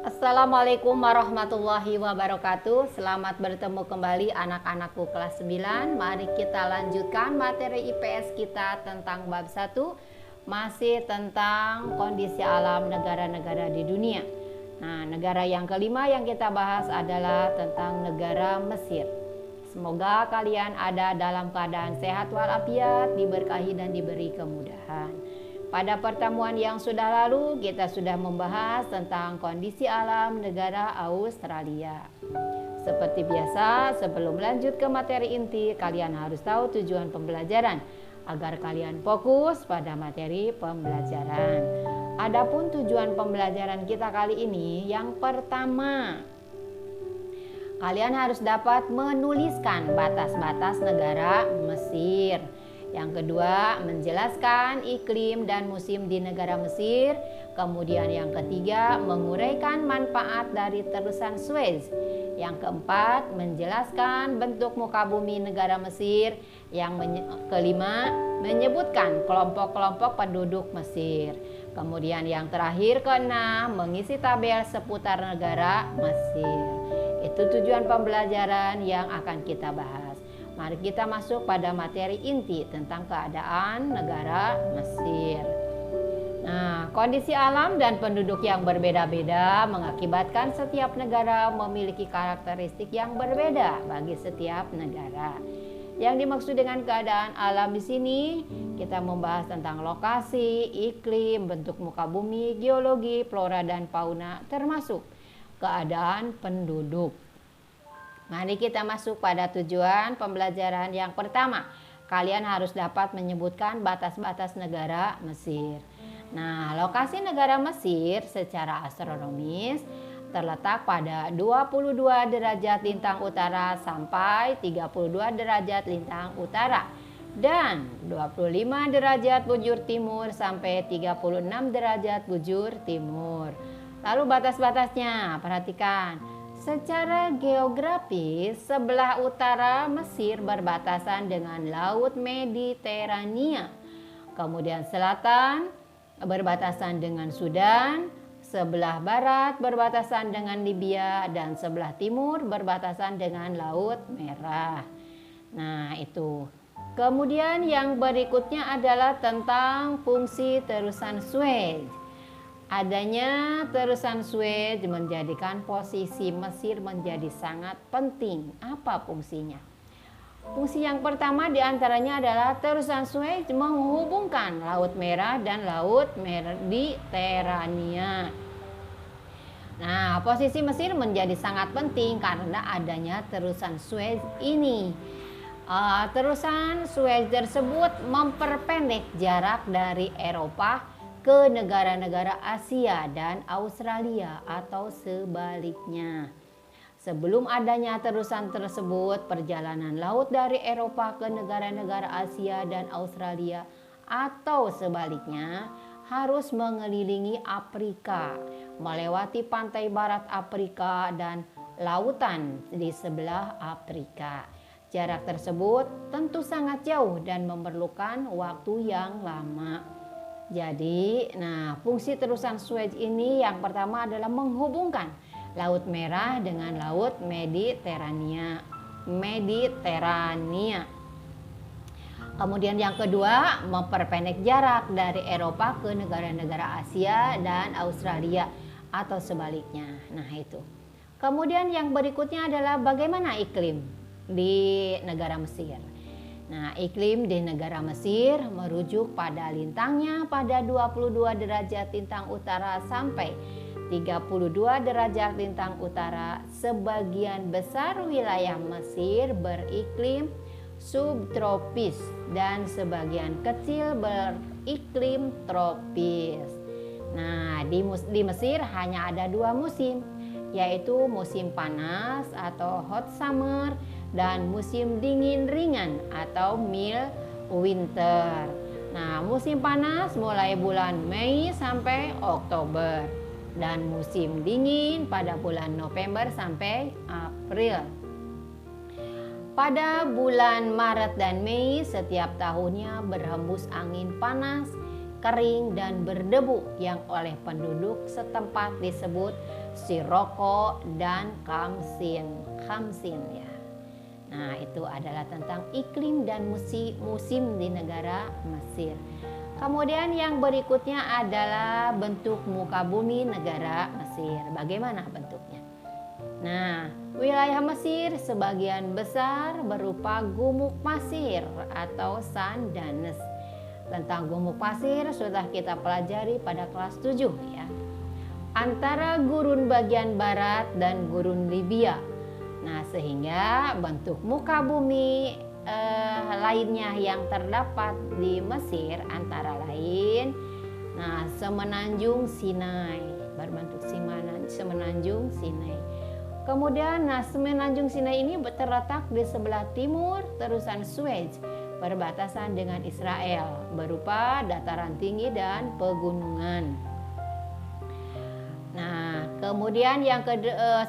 Assalamualaikum warahmatullahi wabarakatuh. Selamat bertemu kembali anak-anakku kelas 9. Mari kita lanjutkan materi IPS kita tentang bab 1, masih tentang kondisi alam negara-negara di dunia. Nah, negara yang kelima yang kita bahas adalah tentang negara Mesir. Semoga kalian ada dalam keadaan sehat walafiat, diberkahi dan diberi kemudahan. Pada pertemuan yang sudah lalu, kita sudah membahas tentang kondisi alam negara Australia. Seperti biasa, sebelum lanjut ke materi inti, kalian harus tahu tujuan pembelajaran agar kalian fokus pada materi pembelajaran. Adapun tujuan pembelajaran kita kali ini, yang pertama, kalian harus dapat menuliskan batas-batas negara Mesir. Yang kedua, menjelaskan iklim dan musim di negara Mesir. Kemudian yang ketiga, menguraikan manfaat dari terusan Suez. Yang keempat, menjelaskan bentuk muka bumi negara Mesir. Yang kelima, menyebutkan kelompok-kelompok penduduk Mesir. Kemudian yang terakhir, keenam, mengisi tabel seputar negara Mesir. Itu tujuan pembelajaran yang akan kita bahas. Mari kita masuk pada materi inti tentang keadaan negara Mesir. Nah, kondisi alam dan penduduk yang berbeda-beda mengakibatkan setiap negara memiliki karakteristik yang berbeda bagi setiap negara. Yang dimaksud dengan keadaan alam di sini, kita membahas tentang lokasi, iklim, bentuk muka bumi, geologi, flora dan fauna, termasuk keadaan penduduk. Mari kita masuk pada tujuan pembelajaran yang pertama. Kalian harus dapat menyebutkan batas-batas negara Mesir. Nah, lokasi negara Mesir secara astronomis terletak pada 22 derajat lintang utara sampai 32 derajat lintang utara dan 25 derajat bujur timur sampai 36 derajat bujur timur. Lalu batas-batasnya, perhatikan. Secara geografis, sebelah utara Mesir berbatasan dengan Laut Mediterania. Kemudian selatan berbatasan dengan Sudan, sebelah barat berbatasan dengan Libya, dan sebelah timur berbatasan dengan Laut Merah. Nah, itu. Kemudian yang berikutnya adalah tentang fungsi terusan Suez. Adanya terusan Suez menjadikan posisi Mesir menjadi sangat penting. Apa fungsinya? Fungsi yang pertama diantaranya adalah terusan Suez menghubungkan Laut Merah dan Laut Mediterania. Nah, posisi Mesir menjadi sangat penting karena adanya terusan Suez ini. Terusan Suez tersebut memperpendek jarak dari Eropa ke negara-negara Asia dan Australia atau sebaliknya. Sebelum adanya terusan tersebut, perjalanan laut dari Eropa ke negara-negara Asia dan Australia atau sebaliknya harus mengelilingi Afrika, melewati pantai barat Afrika dan lautan di sebelah Afrika. Jarak tersebut tentu sangat jauh dan memerlukan waktu yang lama. Jadi, fungsi terusan Suez ini yang pertama adalah menghubungkan Laut Merah dengan Laut Mediterania. Kemudian yang kedua, memperpendek jarak dari Eropa ke negara-negara Asia dan Australia atau sebaliknya. Nah, itu. Kemudian yang berikutnya adalah bagaimana iklim di negara Mesir. Nah, iklim di negara Mesir merujuk pada lintangnya pada 22 derajat lintang utara sampai 32 derajat lintang utara. Sebagian besar wilayah Mesir beriklim subtropis dan sebagian kecil beriklim tropis. Nah, di Mesir hanya ada dua musim, yaitu musim panas atau hot summer dan musim dingin ringan atau mild winter. Nah, musim panas mulai bulan Mei sampai Oktober dan musim dingin pada bulan November sampai April. Pada bulan Maret dan Mei setiap tahunnya berhembus angin panas, kering dan berdebu yang oleh penduduk setempat disebut Siroko, dan Khamsin. Khamsin ya. Nah, itu adalah tentang iklim dan musim di negara Mesir. Kemudian yang berikutnya adalah bentuk muka bumi negara Mesir. Bagaimana bentuknya? Nah, wilayah Mesir sebagian besar berupa gumuk pasir atau sand dunes. Tentang gumuk pasir sudah kita pelajari pada kelas 7 ya. Antara gurun bagian barat dan gurun Libya. Nah, sehingga bentuk muka bumi lainnya yang terdapat di Mesir antara lain semenanjung Sinai, berbentuk semenanjung Sinai. Kemudian semenanjung Sinai ini terletak di sebelah timur terusan Suez, berbatasan dengan Israel, berupa dataran tinggi dan pegunungan. Nah, kemudian yang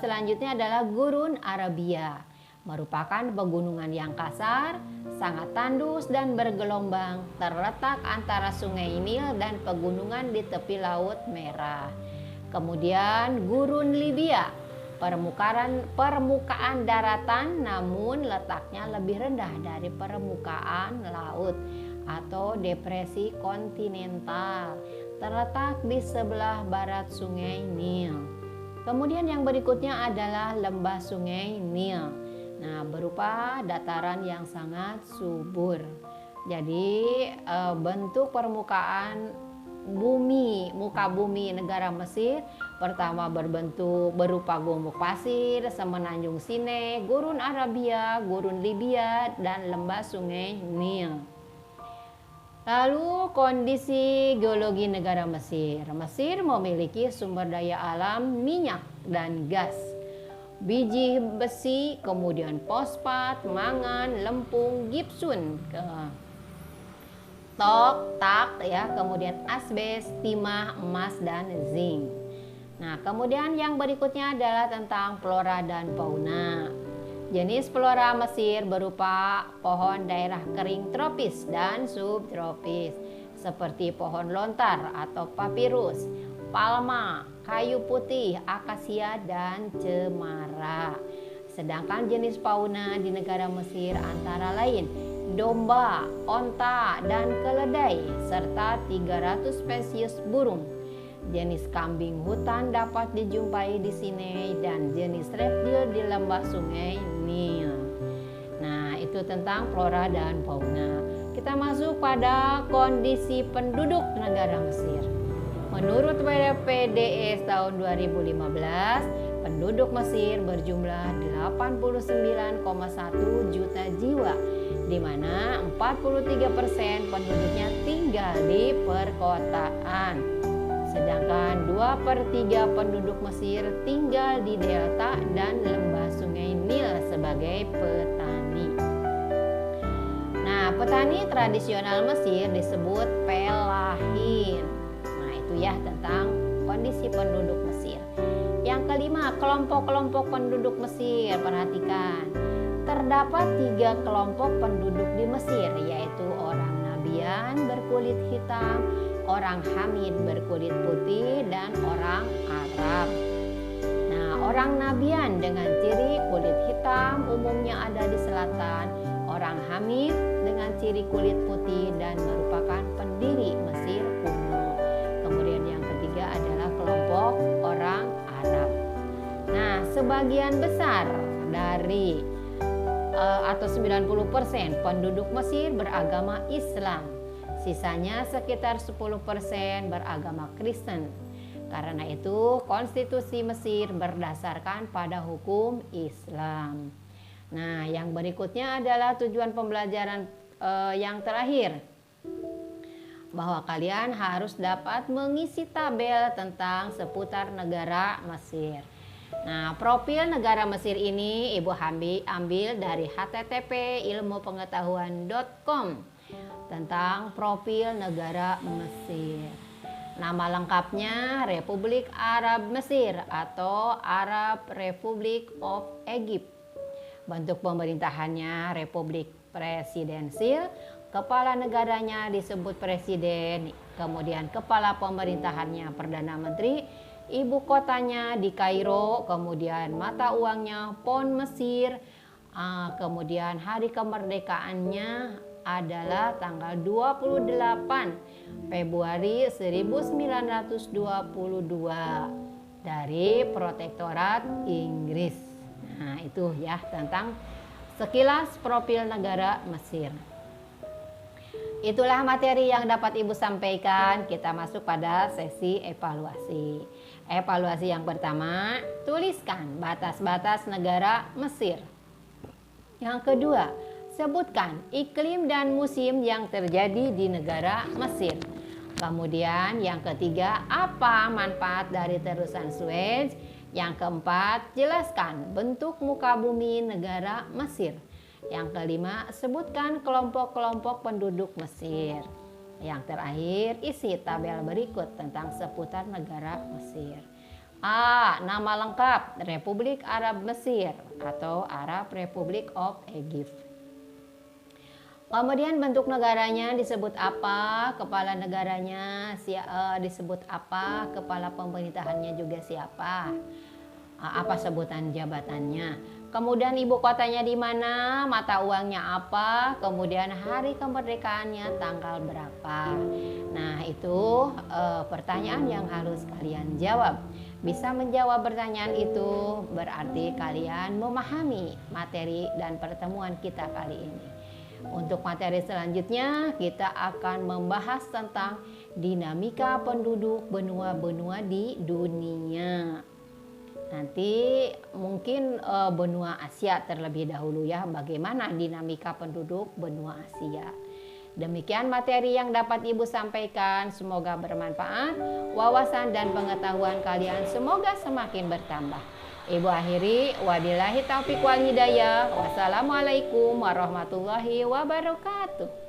selanjutnya adalah Gurun Arabia, merupakan pegunungan yang kasar, sangat tandus dan bergelombang, terletak antara Sungai Nil dan pegunungan di tepi Laut Merah. Kemudian Gurun Libya, permukaan daratan namun letaknya lebih rendah dari permukaan laut atau depresi kontinental, terletak di sebelah barat Sungai Nil. Kemudian yang berikutnya adalah lembah Sungai Nil. Nah, berupa dataran yang sangat subur. Jadi bentuk permukaan bumi, muka bumi negara Mesir pertama berupa gumuk pasir, semenanjung Sinai, Gurun Arabia, Gurun Libya, dan lembah Sungai Nil. Lalu kondisi geologi negara Mesir. Mesir memiliki sumber daya alam minyak dan gas, biji besi, kemudian fosfat, mangan, lempung, gipsun, tak ya, kemudian asbes, timah, emas, dan zinc. Nah, kemudian yang berikutnya adalah tentang flora dan fauna. Jenis flora Mesir berupa pohon daerah kering tropis dan subtropis, seperti pohon lontar atau papirus, palma, kayu putih, akasia, dan cemara. Sedangkan jenis fauna di negara Mesir antara lain domba, onta, dan keledai, serta 300 spesies burung. Jenis kambing hutan dapat dijumpai di Sinai dan jenis reptil di lembah Sungai Nil. Nah, itu tentang flora dan fauna. Kita masuk pada kondisi penduduk negara Mesir. Menurut PDS tahun 2015, penduduk Mesir berjumlah 89,1 juta jiwa, di mana 43% penduduknya tinggal di perkotaan. Sedangkan 2/3 penduduk Mesir tinggal di delta dan lembah Sungai Nil sebagai petani. Nah, petani tradisional Mesir disebut pelahin. Nah, itu ya tentang kondisi penduduk Mesir. Yang kelima, kelompok-kelompok penduduk Mesir. Perhatikan, terdapat 3 kelompok penduduk di Mesir, yaitu orang Nabian berkulit hitam, orang Hamid berkulit putih, dan orang Arab. Nah, orang Nabian dengan ciri kulit hitam umumnya ada di selatan, orang Hamid dengan ciri kulit putih dan merupakan pendiri Mesir kuno. Kemudian yang ketiga adalah kelompok orang Arab. Nah, sebagian besar dari atau 90% penduduk Mesir beragama Islam. Sisanya sekitar 10% beragama Kristen. Karena itu konstitusi Mesir berdasarkan pada hukum Islam. Nah, yang berikutnya adalah tujuan pembelajaran yang terakhir. Bahwa kalian harus dapat mengisi tabel tentang seputar negara Mesir. Nah, profil negara Mesir ini Ibu ambil dari http://ilmupengetahuan.com tentang profil negara Mesir. Nama lengkapnya Republik Arab Mesir atau Arab Republic of Egypt. Bentuk pemerintahannya Republik Presidensil, kepala negaranya disebut presiden, kemudian kepala pemerintahannya Perdana Menteri, ibu kotanya di Kairo, kemudian mata uangnya pound Mesir, kemudian hari kemerdekaannya adalah tanggal 28 Februari 1922 dari Protektorat Inggris. Nah, itu ya tentang sekilas profil negara Mesir. Itulah materi yang dapat Ibu sampaikan. Kita masuk pada sesi evaluasi. Evaluasi yang pertama, tuliskan batas-batas negara Mesir. Yang kedua, sebutkan iklim dan musim yang terjadi di negara Mesir. Kemudian yang ketiga, apa manfaat dari terusan Suez? Yang keempat, jelaskan bentuk muka bumi negara Mesir. Yang kelima, sebutkan kelompok-kelompok penduduk Mesir. Yang terakhir, isi tabel berikut tentang seputar negara Mesir. A. Nama lengkap Republik Arab Mesir atau Arab Republic of Egypt. Kemudian bentuk negaranya disebut apa, kepala negaranya disebut apa, kepala pemerintahannya juga siapa, apa sebutan jabatannya. Kemudian ibu kotanya di mana, mata uangnya apa, kemudian hari kemerdekaannya tanggal berapa. Nah, itu pertanyaan yang harus kalian jawab. Bisa menjawab pertanyaan itu berarti kalian memahami materi dan pertemuan kita kali ini. Untuk materi selanjutnya kita akan membahas tentang dinamika penduduk benua-benua di dunia. Nanti mungkin benua Asia terlebih dahulu ya, bagaimana dinamika penduduk benua Asia. Demikian materi yang dapat Ibu sampaikan, semoga bermanfaat, wawasan dan pengetahuan kalian semoga semakin bertambah. Ibu akhiri, wabillahi taufiq wal hidayah. Wassalamualaikum warahmatullahi wabarakatuh.